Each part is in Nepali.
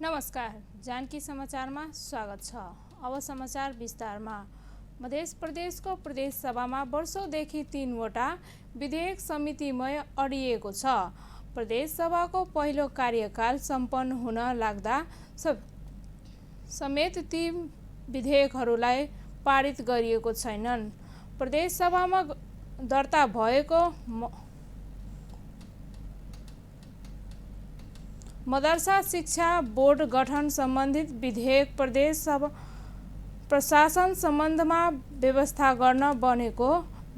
नमस्कार, जानकी समाचारमा स्वागत छ। अब समाचार विस्तारमा। मध्य प्रदेशको प्रदेश सभामा वर्षौंदेखि 3 वटा विधेयक समितिमै अडिएको छ। प्रदेश सभाको पहिलो कार्यकाल सम्पन्न हुन लाग्दा समेत ती विधेयकहरूलाई पारित गरिएको छैनन्। प्रदेश सभामा दर्ता भएको मदरसा शिक्षा बोर्ड गठन सम्बन्धित विधेयक प्रदेश सभा प्रशासन सम्बन्धमा व्यवस्था गर्न बनेको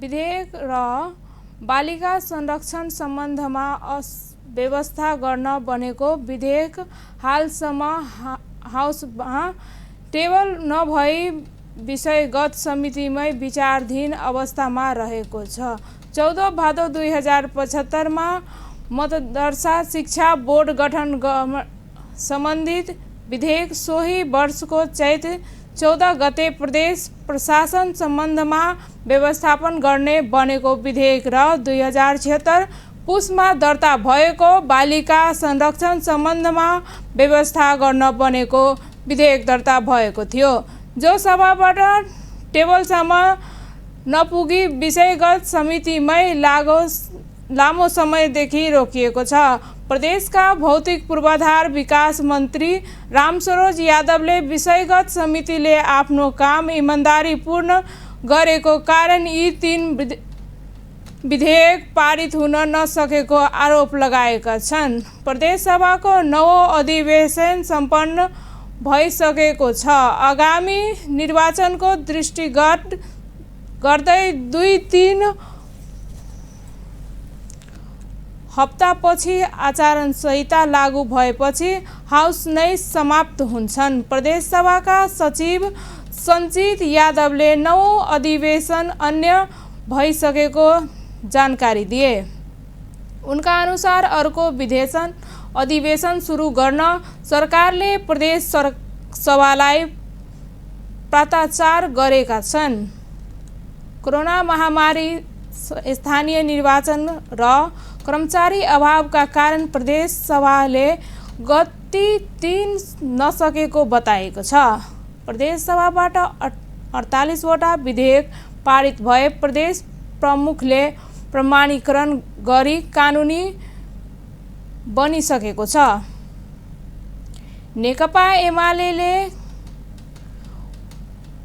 विधेयक र बालिका संरक्षण सम्बन्धमा व्यवस्था गर्न बनेको विधेयक हालसम्म हाउसमा टेबल नभई विषयगत समितिमै विचाराधीन अवस्थामा रहेको छ। 14 भादौ 2075 मा मदरसा शिक्षा बोर्ड गठन सम्बन्धित विधेयक सोही वर्षको चैत 14 गते प्रदेश प्रशासन सम्बन्धमा व्यवस्थापन गर्ने बनेको विधेयक र 2076 पुसमा दर्ता भएको बालिका संरक्षण सम्बन्धमा व्यवस्था गर्न बनेको विधेयक दर्ता भएको थियो, जो सभाबाट टेबलसम्म नपुगी विषयगत समितिमै लामो समयदेखि रोकिएको छ। प्रदेशका भौतिक पूर्वाधार विकास मन्त्री रामसरोज यादवले विषयगत समितिले आफ्नो काम इमानदारीपूर्ण गरेको कारण यी 3 विधेयक पारित हुन नसकेको आरोप लगाएका छन्। प्रदेश सभाको 9औं अधिवेशन सम्पन्न भइसकेको छ। आगामी निर्वाचनको दृष्टिगत गर्दै 2-3 हप्तापछि आचरण संहिता लागू भएपछि हाउस नै समाप्त हुन्छन्। प्रदेश सभाका सचिव सञ्चित यादवले 9औं अधिवेशन अन्य भइसकेको जानकारी दिए। उनका अनुसार अर्को अधिवेशन सुरु गर्न सरकारले प्रदेश सभालाई पत्राचार गरेका छन्। कोरोना महामारी, स्थानीय निर्वाचन र कर्मचारी अभावका कारण प्रदेश सभाले गति दिन नसकेको बताएको छ। प्रदेश सभाबाट 48 वटा विधेयक पारित भए प्रदेश प्रमुखले प्रमाणीकरण गरी कानुनी बनिसकेको छ। नेकपा एमाले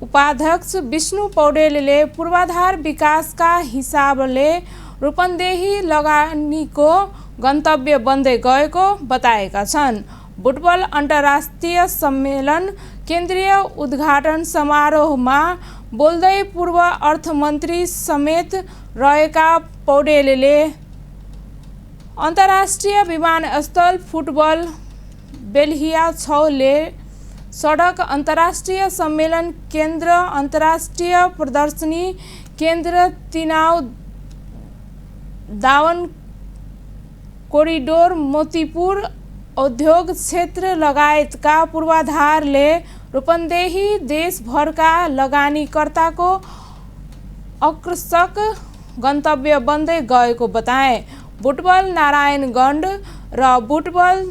उपाध्यक्ष विष्णु पौडेलले पूर्वाधार विकासका हिसाबले रूपन्देही लगानीको गन्तव्य बन्दै गएको बताएका छन्। बुटबल अन्तर्राष्ट्रिय सम्मेलन केन्द्रीय उद्घाटन समारोहमा बोल्दै पूर्व अर्थमन्त्री समेत रहेका पौडेलले अन्तर्राष्ट्रिय विमानस्थल, फुटबल, बेल्हिया छौले सडक, अन्तर्राष्ट्रिय सम्मेलन केन्द्र, अन्तर्राष्ट्रिय प्रदर्शनी केन्द्र, तिनाउ दावन कोरिडोर, मोतीपुर औद्योग क्षेत्र लगायतका पूर्वाधारले रूपन्देही देशभरका लगानीकर्ताको आकर्षक गन्तव्य बन्दै गएको बताए। बुटबल नारायणगढ र बुटबल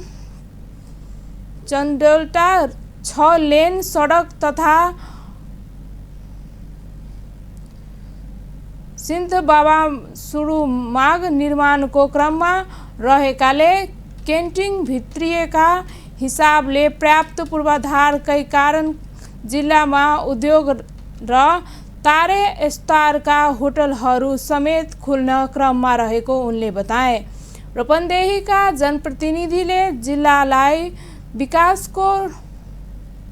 चन्डोल्टा 6 लेन सडक तथा सिन्धबाबा सुरुमाग निर्माणको क्रममा रहेकाले केन्टिङ भित्रिएका हिसाबले पर्याप्त पूर्वाधारकै कारण जिल्लामा उद्योग र तारे स्तरका होटलहरू समेत खुल्न क्रममा रहेको उनले बताए। रूपन्देहीका जनप्रतिनिधिले जिल्लालाई विकासको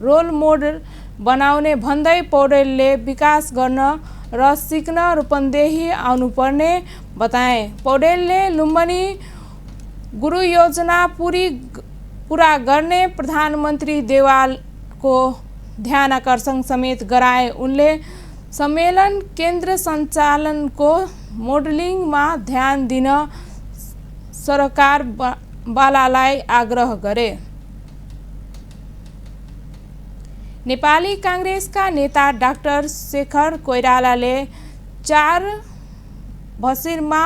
रोल मोडल बनाउने भन्दै पौडेलले विकास गर्न र सिक्न रूपन्देही आउनुपर्ने बताए। पौडेलले लुम्बिनी गुरु योजना पूरा गर्ने प्रधानमन्त्री देवालको ध्यानाकर्षण समेत गराए। उनले सम्मेलन केन्द्र सञ्चालनको मोडलिङमा ध्यान दिन सरकारवालालाई आग्रह गरे। नेपाली काङ्ग्रेसका नेता डाक्टर शेखर कोइरालाले 4 भसिरमा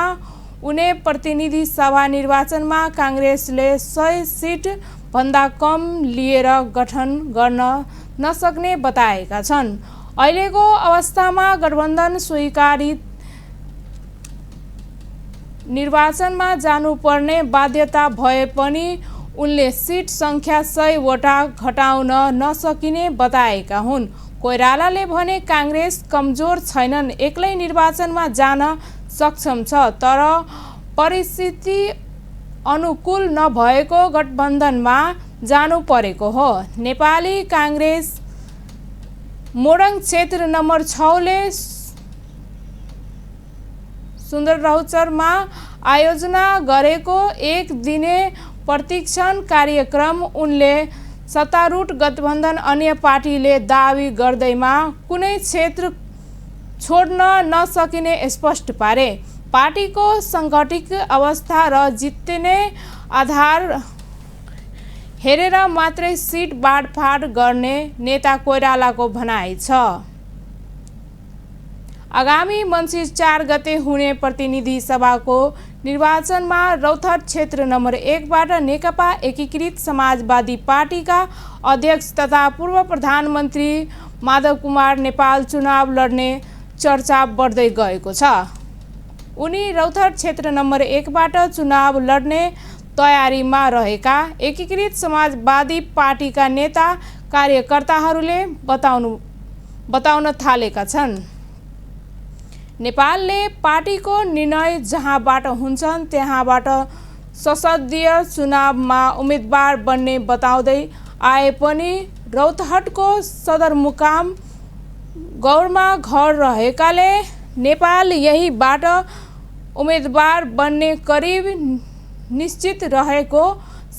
हुने प्रतिनिधि सभा निर्वाचनमा काङ्ग्रेसले 100 सिट भन्दा कम लिएर गठन गर्न नसक्ने बताएका छन्। अहिलेको अवस्थामा गठबन्धन स्वीकारित निर्वाचनमा जानुपर्ने बाध्यता भए पनि उनले सिट सङ्ख्या 100 वटा घटाउन नसकिने बताएका हुन्। कोइरालाले भने काङ्ग्रेस कमजोर छैनन्, एक्लै निर्वाचनमा जान सक्षम छ, तर परिस्थिति अनुकूल नभएको गठबन्धनमा जानु परेको हो। नेपाली काङ्ग्रेस मोरङ क्षेत्र नम्बर 6 ले सुन्दररौचरमा आयोजना गरेको एक दिने प्रशिक्षण कार्यक्रम उनले सत्तारूढ गठबन्धन अन्य पार्टीले दावी गर्दैमा कुनै क्षेत्र छोड्न नसकिने स्पष्ट पारे। पार्टीको सङ्गठित अवस्था र जित्ने आधार हेरेर मात्रै सिट बाँडफाँड गर्ने नेता कोइरालाको भनाइ छ। आगामी मङ्सिर 4 गते हुने प्रतिनिधि सभाको निर्वाचनमा रौतहट क्षेत्र नम्बर 1 बाट नेकपा एकीकृत समाजवादी पार्टीका अध्यक्ष तथा पूर्व प्रधानमन्त्री माधव कुमार नेपाल चुनाव लड्ने चर्चा बढ्दै गएको छ। उनी रौतहट क्षेत्र नम्बर 1 बाट चुनाव लड्ने तयारीमा रहेका एकीकृत समाजवादी पार्टीका नेता कार्यकर्ताहरूले बताउन थालेका छन्। नेपालले पार्टीको निर्णय जहाँबाट हुन्छन् त्यहाँबाट संसदीय चुनावमा उम्मेदवार बन्ने बताउँदै आए पनि रौतहटको सदरमुकाम गौरमा घर रहेकाले नेपाल यहीबाट उम्मेदवार बन्ने करिब निश्चित रहेको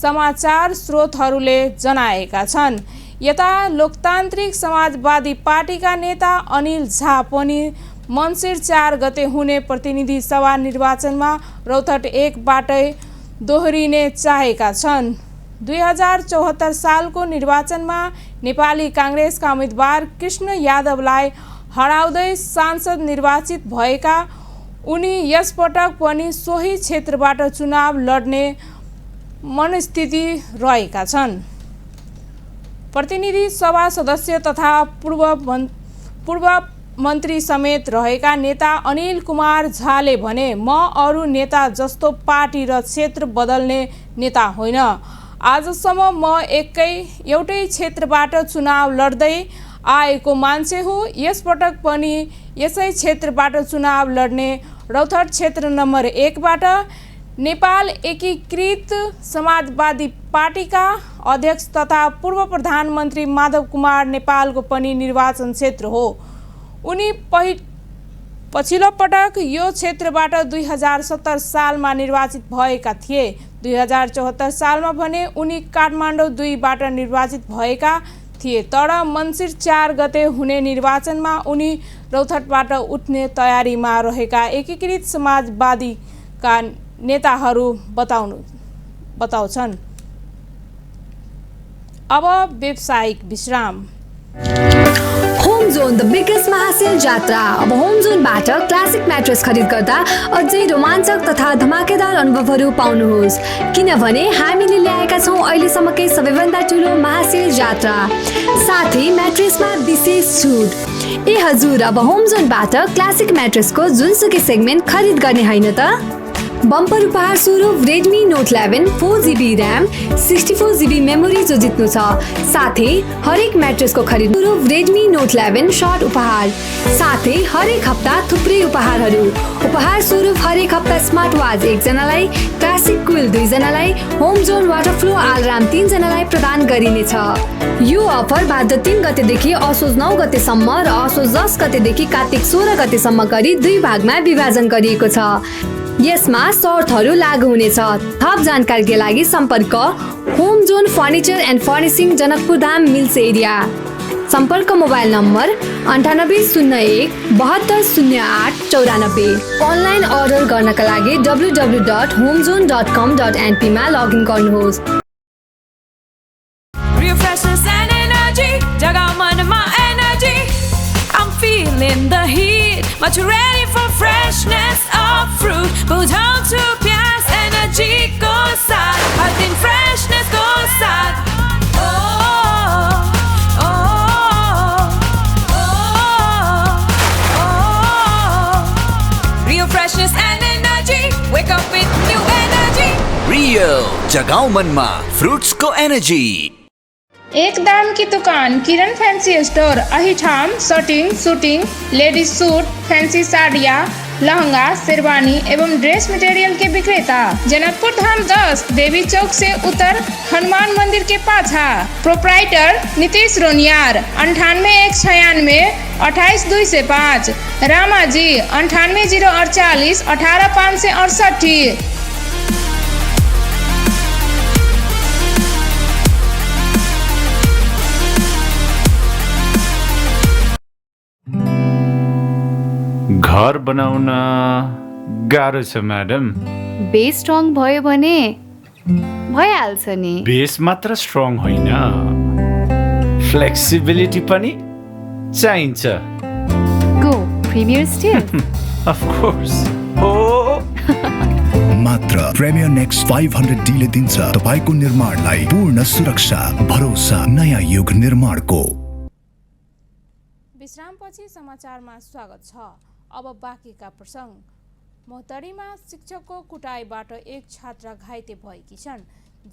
समाचार स्रोतहरूले जनाएका छन्। यता लोकतान्त्रिक समाजवादी पार्टीका नेता अनिल झा पनि मङ्सिर 4 गते हुने प्रतिनिधि सभा निर्वाचनमा रौतहट 1 बाटै दोहोरिने चाहेका छन्। 2074 सालको निर्वाचनमा नेपाली काङ्ग्रेसका उम्मेदवार कृष्ण यादवलाई हराउँदै सांसद निर्वाचित भएका उनी यसपटक पनि सोही क्षेत्रबाट चुनाव लड्ने मनस्थिति रहेका छन्। प्रतिनिधि सभा सदस्य तथा पूर्व मन्त्री समेत रहेका नेता अनिल कुमार झाले भने म अरू नेता जस्तो पार्टी र क्षेत्र बदल्ने नेता होइन। आजसम्म म एउटै क्षेत्रबाट चुनाव लड्दै आएको मान्छे हो। यसपटक पनि यसै क्षेत्रबाट चुनाव लड्ने रौतहट क्षेत्र नम्बर 1 बाट नेपाल एकीकृत समाजवादी पार्टीका अध्यक्ष तथा पूर्व प्रधानमन्त्री माधव कुमार नेपालको पनि निर्वाचन क्षेत्र हो। उनी पछिल्लो पटक यो क्षेत्रबाट 2070 सालमा निर्वाचित भएका थिए। 2074 सालमा भने उनी काठमाडौँ 2 बाट निर्वाचित भएका थिए, तर मङ्सिर 4 गते हुने निर्वाचनमा उनी रौतहटबाट उठ्ने तयारीमा रहेका एकीकृत समाजवादीका नेताहरू बताउँछन्। अब व्यावसायिक विश्राम। होम जोन द बिगेस्ट महासेल जात्रा अब होम जोनबाट क्लासिक म्याट्रेस खरिद गर्दा अझै रोमाञ्चक तथा धमाकेदार अनुभवहरू पाउनुहोस्, किनभने हामीले ल्याएका छौँ अहिलेसम्मकै सबैभन्दा ठुलो महासेल जात्रा, साथै म्याट्रेसमा विशेष छुट। ए हजुर, अब होम जोनबाट क्लासिक म्याट्रेसको जुनसुकै सेगमेन्ट खरिद गर्ने होइन त। बम्पर उपहार स्वरूप Redmi note 11 4GB RAM 64GB memory जो जित्नु छ, साथै हरेक म्याट्रेसको खरिद स्वरूप रेडमी नोट 11 सर्ट उपहार, साथै हरेक हप्ता थुप्रै उपहारहरू। उपहार स्वरूप हरेक हप्ता स्मार्ट वाच 1 जनालाई, क्लासिक क्विल 2 जनालाई, home John water flow alarm 3 जनालाई प्रदान गरिनेछ। यो अफर भाद्र 3 गतेदेखि असोज 9 गतेसम्म र असोज 10 गतेदेखि कार्तिक 16 गतेसम्म गरी 2 भागमा विभाजन गरिएको छ। यसमा शर्तहरू लागू हुनेछ। थप जानकारीका लागि सम्पर्क home John furniture and furnishing, Janakpur Dham meals area. सम्पर्क मोबाइल नम्बर 9801 7208 94। अनलाइन अर्डर गर्नका लागि www.homezone.com.np मा लगइन गर्नुहोस्। Much ready for freshness of fruit. Pull down to Pias, energy goes out. I think freshness goes out. Real जगाओ मनमा फ्रूट्स को एनर्जी। एक दाम की दुकान किरण फैंसी स्टोर अहिठाम shirting suiting ladies suit fancy साड़ियाँ लहंगा शेरवानी एवं ड्रेस मटेरियल के विक्रेता जनकपुर धाम 10 देवी चौक से उत्तर हनुमान मंदिर के पाछा। प्रोप्राइटर नीतीश रोनियार 98 196 28 रामाजी 98 048 18 568। घर बनाउन गाह्रो छ म्याडम। बेस स्ट्रङ भयो भने भइहाल्छ नि। बेस मात्र स्ट्रङ होइन, फ्लेक्सिबिलिटी पनि चाहिन्छ। Go premier still. Of course. हो मात्र प्रिमियर नेक्स्ट 500D ले दिन्छ तपाईको निर्माणलाई पूर्ण सुरक्षा, भरोसा, नयाँ युग निर्माणको। विश्रामपछि समाचारमा स्वागत छ। अब बाँकीका प्रसङ्ग। मोहतरीमा शिक्षकको कुटाइबाट एक छात्रा घाइते भएकी छन्।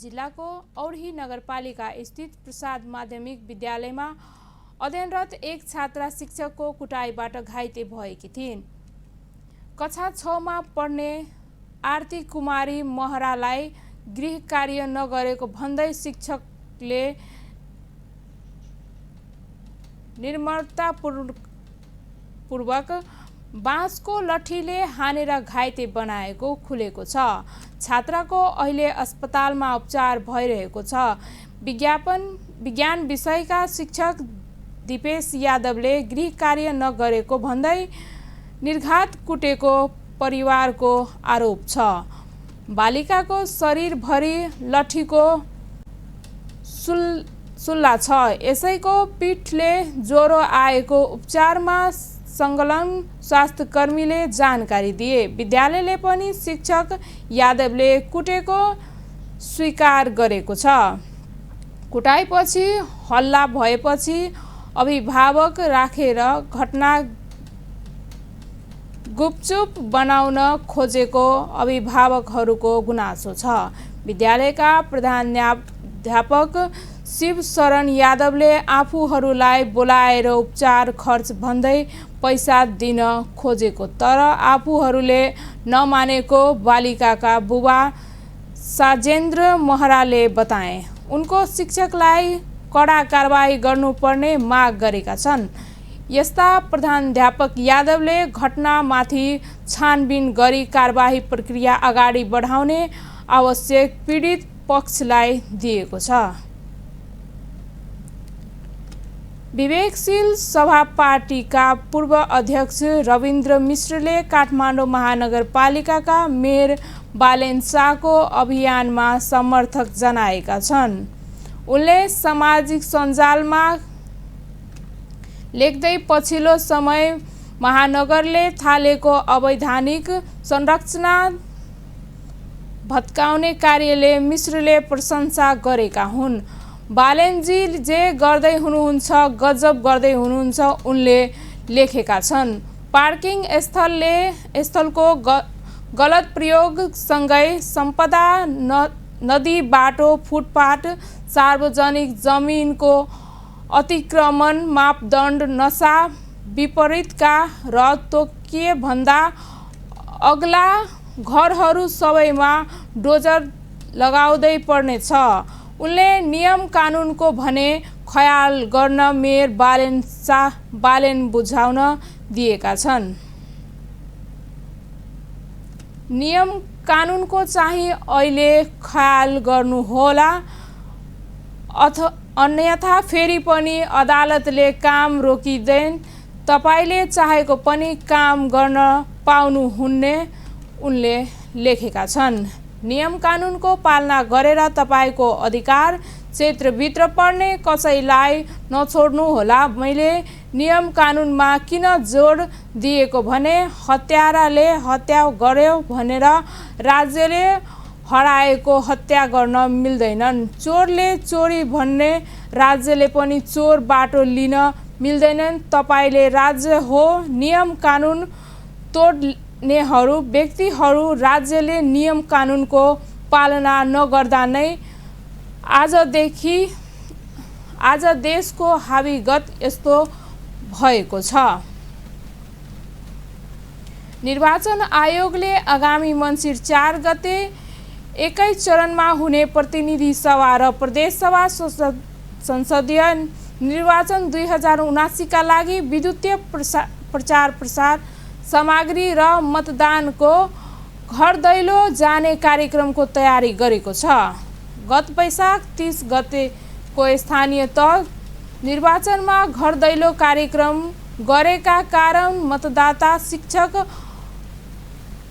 जिल्लाको औरही नगरपालिका स्थित प्रसाद माध्यमिक विद्यालयमा अध्ययनरत एक छात्रा शिक्षकको कुटाइबाट घाइते भएकी थिइन्। कक्षा 6 मा पढ्ने आरती कुमारी महरालाई गृह कार्य नगरेको भन्दै शिक्षकले निर्ममतापूर्वक बाँसको लठीले हानेर घाइते बनाएको खुलेको छ। छात्राको अहिले अस्पतालमा उपचार भइरहेको छ। विज्ञान विषयका शिक्षक दिपेश यादवले गृह कार्य नगरेको भन्दै निर्घात कुटेको परिवारको आरोप छ। बालिकाको शरीरभरि लठीको सुल्ला छ। यसैको पीठले ज्वरो आएको उपचारमा संलग्न स्वास्थ्यकर्मीले जानकारी दिए। विद्यालयले पनि शिक्षक यादवले कुटेको स्वीकार गरेको छ। कुटाइपछि हल्ला भएपछि अभिभावक राखेर घटना गुपचुप बनाउन खोजेको अभिभावकहरूको गुनासो छ। विद्यालयका प्रधानाध्यापक शिव शरण यादवले आफूहरूलाई बोलाएर उपचार खर्च भन्दै पैसा दिन खोजेको तर आफूहरूले नमानेको बालिकाका बुबा साजेन्द्र महराले बताए। उनको शिक्षकलाई कडा कारबाही गर्नुपर्ने माग गरेका छन्। यस्ता प्रधानाध्यापक यादवले घटनामाथि छानबिन गरी कारबाही प्रक्रिया अगाडि बढाउने आवश्यक पीडित पक्षलाई दिएको छ। विवेकशील सभा पार्टीका पूर्व अध्यक्ष रविन्द्र मिश्रले काठमाडौँ महानगरपालिकाका मेयर बालेन शाहको अभियानमा समर्थक जनाएका छन्। उनले सामाजिक सञ्जालमा लेख्दै पछिल्लो समय महानगरले थालेको अवैधानिक संरचना भत्काउने कार्यले मिश्रले प्रशंसा गरेका हुन्। बालेनजी जे गर्दै हुनुहुन्छ गजब गर्दै हुनुहुन्छ उनले लेखेका छन्। पार्किङ स्थलको गलत प्रयोगसँगै सम्पदा नदी बाटो फुटपाथ सार्वजनिक जमिनको अतिक्रमण मापदण्ड नशा विपरीतका र तोकिए भन्दा अग्ला घरहरू सबैमा डोजर लगाउँदै पर्नेछ। उनले नियम कानुनको भने ख्याल गर्न मेयर बालेन बुझाउन दिएका छन्। नियम कानुनको चाहिँ अहिले ख्याल गर्नुहोला अन्यथा फेरि पनि अदालतले काम रोकिँदैन तपाईले चाहेको पनि काम गर्न पाउनुहुन्न उनले लेखेका छन्। नियम कानुनको पालना गरेर तपाईको अधिकार क्षेत्रभित्र पर्ने कसैलाई नछोड्नुहोला। मैले नियम कानुनमा किन जोड दिएको भने हत्याराले हत्या गर्यो भनेर राज्यले हराएको हत्या गर्न मिल्दैनन्। चोरले चोरी भन्ने राज्यले पनि चोर बाटो लिन मिल्दैनन्। तपाईले राज्य हो नियम कानुन तोड्नेहरू व्यक्तिहरू राज्यले नियम कानुनको पालना नगर्दा नै आज देशको हाविगत यस्तो भएको छ। निर्वाचन आयोगले आगामी मङ्सिर 4 गते एकै चरणमा हुने प्रतिनिधि सभा र प्रदेश सभा संसदीय निर्वाचन 2079 का लागि विद्युतीय प्रचार प्रसार सामग्री र मतदानको घर दैलो जाने कार्यक्रमको तयारी गरेको छ। गत वैशाख 30 गतेको स्थानीय तह निर्वाचनमा घर दैलो कार्यक्रम गरेका कारण मतदाता शिक्षक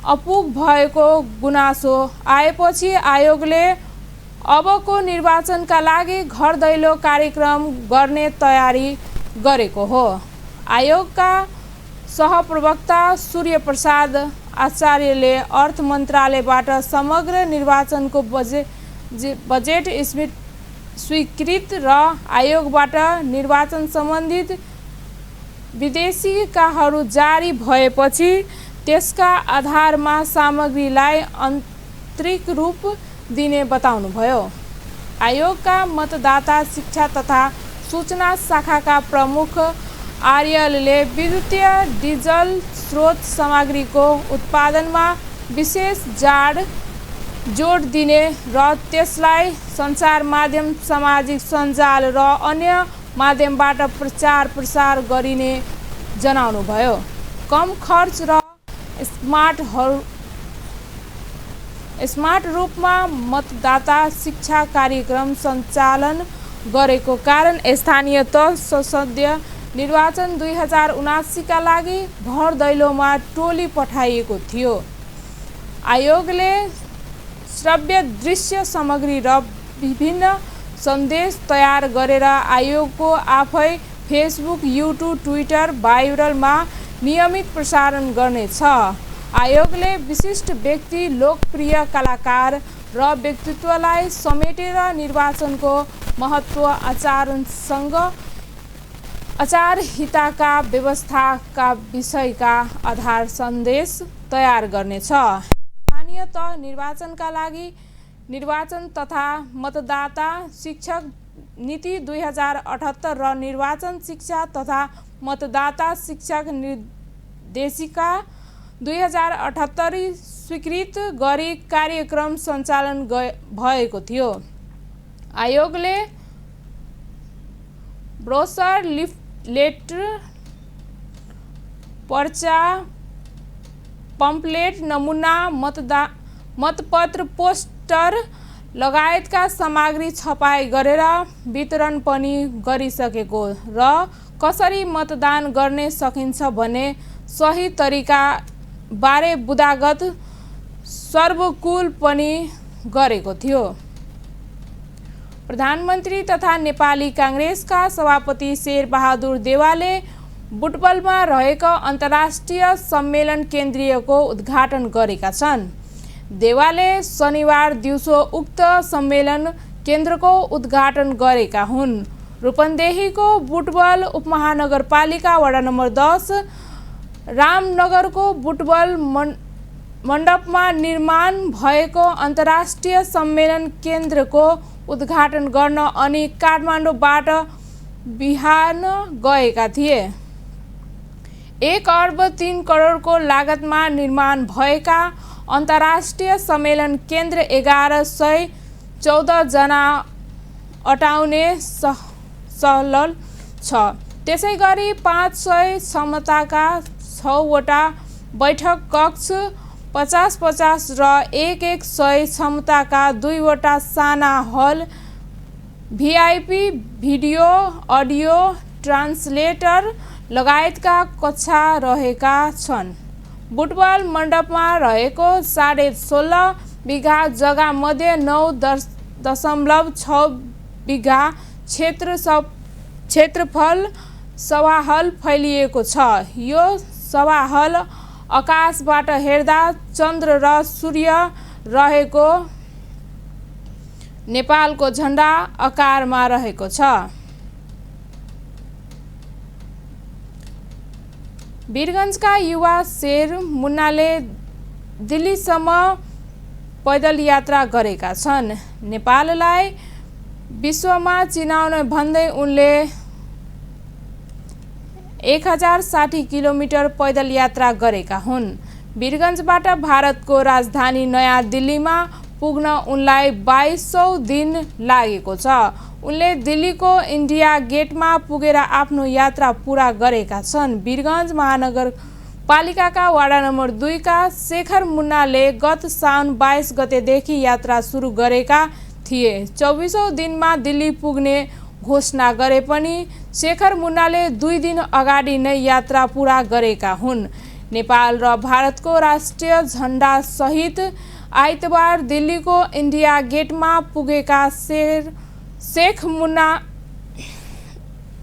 अपुग भएको गुनासो आएपछि आयोगले अबको निर्वाचनका लागि घर दैलो कार्यक्रम गर्ने तयारी गरेको हो। आयोगका सहप्रवक्ता सूर्य प्रसाद आचार्यले अर्थ मन्त्रालयबाट समग्र निर्वाचनको बजेट स्वीकृत र आयोगबाट निर्वाचन सम्बन्धित विदेशिकाहरू जारी भएपछि त्यसका आधारमा सामग्रीलाई आन्तरिक रूप दिने बताउनुभयो। आयोगका मतदाता शिक्षा तथा सूचना शाखाका प्रमुख आर्यले विद्युतीय डिजल स्रोत सामग्रीको उत्पादनमा विशेष जोड दिने र त्यसलाई सञ्चार माध्यम सामाजिक सञ्जाल र अन्य माध्यमबाट प्रचार प्रसार गरिने जनाउनुभयो। कम खर्च र स्मार्ट रूपमा मतदाता शिक्षा कार्यक्रम सञ्चालन गरेको कारण स्थानीय तह संसदीय निर्वाचन 2079 का लागि घर दैलोमा टोली पठाइएको थियो। आयोगले श्रव्य दृश्य सामग्री र विभिन्न सन्देश तयार गरेर आयोगको आफै फेसबुक, युट्युब, ट्विटर, भाइरलमा नियमित प्रसारण गर्नेछ। आयोगले विशिष्ट व्यक्ति, लोकप्रिय कलाकार र व्यक्तित्वलाई समेटेर निर्वाचनको महत्त्व, आचारहिताका व्यवस्थाका विषयका आधार सन्देश तयार गर्नेछ। स्थानीय तह निर्वाचनका लागि निर्वाचन तथा मतदाता शिक्षक नीति 2078 र निर्वाचन शिक्षा तथा मतदाता शिक्षक निर्देशिका 2078 स्वीकृत गरी कार्यक्रम सञ्चालन भएको थियो। आयोगले ब्रोसर, लिफलेट, पर्चा, पम्पलेट, नमुना मतपत्र, पोस्टर लगायतका सामग्री छपाई गरेर वितरण पनि गरिसकेको र कसरी मतदान गर्ने सकिन्छ भन्ने सही तरिका बारे बुदागत सर्वकुल पनि गरेको थियो। प्रधानमन्त्री तथा नेपाली काङ्ग्रेसका सभापति शेरबहादुर देवालले बुटवलमा रहेको अन्तर्राष्ट्रिय सम्मेलन केन्द्रीयको उद्घाटन गरेका छन्। देवालले शनिबार दिउँसो उक्त सम्मेलन केन्द्रको उद्घाटन गरेका हुन्। रूपन्देहीको बुटवल उपमहानगरपालिका वडा नम्बर 10 रामनगरको बुटवल मण्डपमा निर्माण भएको अन्तर्राष्ट्रिय सम्मेलन केन्द्रको उद्घाटन गर्न अनि काठमाडौँबाट बिहान गएका थिए। 1 अर्ब 3 करोडको लागतमा निर्माण भएका अन्तर्राष्ट्रिय सम्मेलन केन्द्र 1114 जना अटाउने सहलल छ। त्यसैगरी 500 क्षमताका 6 वटा बैठक कक्ष, 50-50 र 100 क्षमताका 2 वटा साना हल, भिआइपी भिडियो अडियो ट्रान्सलेटर लगायतका कक्षा रहेका छन्। बुटवल मण्डपमा रहेको 16.5 बिघा जग्गा मध्ये 9.6 बिघा क्षेत्रफल सभा हल फैलिएको छ। यो सभा हल आकाशबाट हेर्दा चन्द्र र सूर्य रहेको नेपालको झण्डा आकारमा रहेको छ। वीरगञ्जका युवा शेर मुन्नाले दिल्लीसम्म पैदल यात्रा गरेका छन्। नेपाललाई विश्वमा चिनाउने भन्दै उनले 1060 किलोमिटर पैदल यात्रा गरेका हुन्। वीरगन्जबाट भारतको राजधानी नयाँ दिल्लीमा पुग्न उनलाई 2200 दिन लागेको छ। उनले दिल्लीको इन्डिया गेटमा पुगेर आफ्नो यात्रा पुरा गरेका छन्। वीरगन्ज महानगरपालिकाका वडा नम्बर 2 का शेखर मुन्नाले गत साउन 22 गतेदेखि यात्रा सुरु गरेका थिए। 24औं दिनमा दिल्ली पुग्ने घोषणा गरे पनि शेखर मुन्नाले 2 दिन अगाडि नै यात्रा पुरा गरेका हुन्। नेपाल र भारतको राष्ट्रिय झण्डा सहित आइतबार दिल्लीको इन्डिया गेटमा पुगेका शेख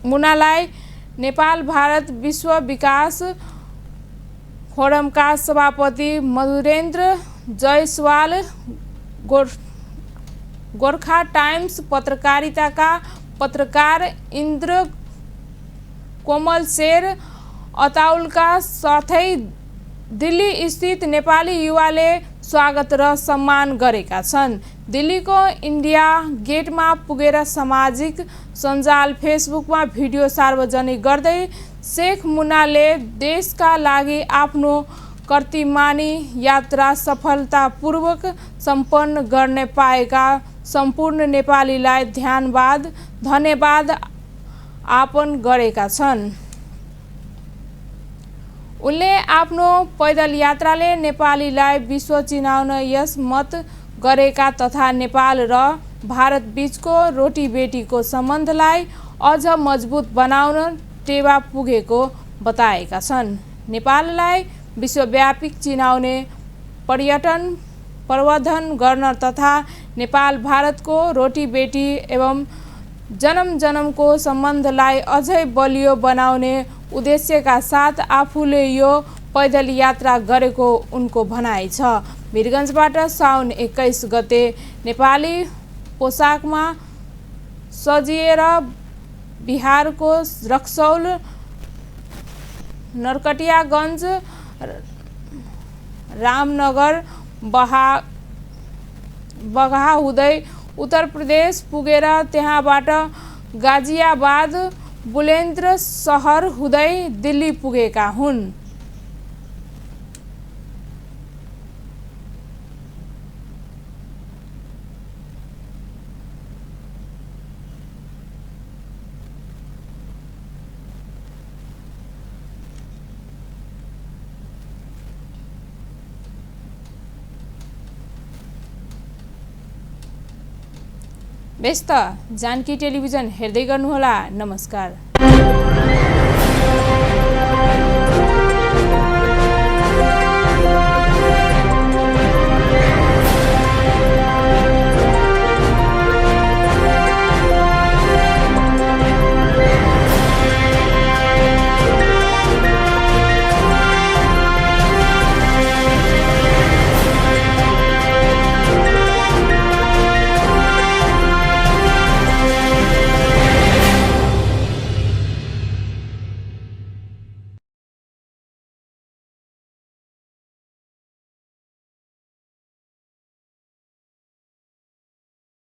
मुन्नालाई नेपाल भारत विश्व विकास फोरमका सभापति मधुरेन्द्र जयसवाल, गोर्खा टाइम्स पत्रकारिताका पत्रकार इन्द्र कोमल शेर अताउलका साथै दिल्ली स्थित नेपाली युवाले स्वागत र सम्मान गरेका छन्। दिल्लीको इन्डिया गेटमा पुगेर सामाजिक सञ्जाल फेसबुकमा भिडियो सार्वजनिक गर्दै शेख मुन्नाले देशका लागि आफ्नो कर्तिमानी यात्रा सफलतापूर्वक सम्पन्न गर्न पाएका सम्पूर्ण नेपालीलाई धन्यवाद ज्ञापन गरेका छन्। उनले आफ्नो पैदल यात्राले नेपालीलाई विश्व चिनाउन यस मत गरेका तथा नेपाल र भारत बीचको रोटीबेटीको सम्बन्धलाई अझ मजबुत बनाउन टेवा पुगेको बताएका छन्। नेपाललाई विश्वव्यापी चिनाउने पर्यटन प्रवर्धन गर्न तथा नेपाल भारतको रोटीबेटी एवं जन्मजन्मको सम्बन्धलाई अझै बलियो बनाउने उद्देश्यका साथ आफूले यो पैदल यात्रा गरेको उनको भनाइ छ। वीरगन्जबाट साउन 21 गते नेपाली पोसाकमा सजिएर बिहारको रक्सौल, नरकटियागञ्ज, रामनगर, बगहा हुँदै उत्तर प्रदेश पुगेर त्यहाँबाट गाजियाबाद, बुलन्दशहर सहर हुँदै दिल्ली पुगेका हुन्। व्यस्त जानकी टेलिभिजन हेर्दै गर्नुहोला। नमस्कार।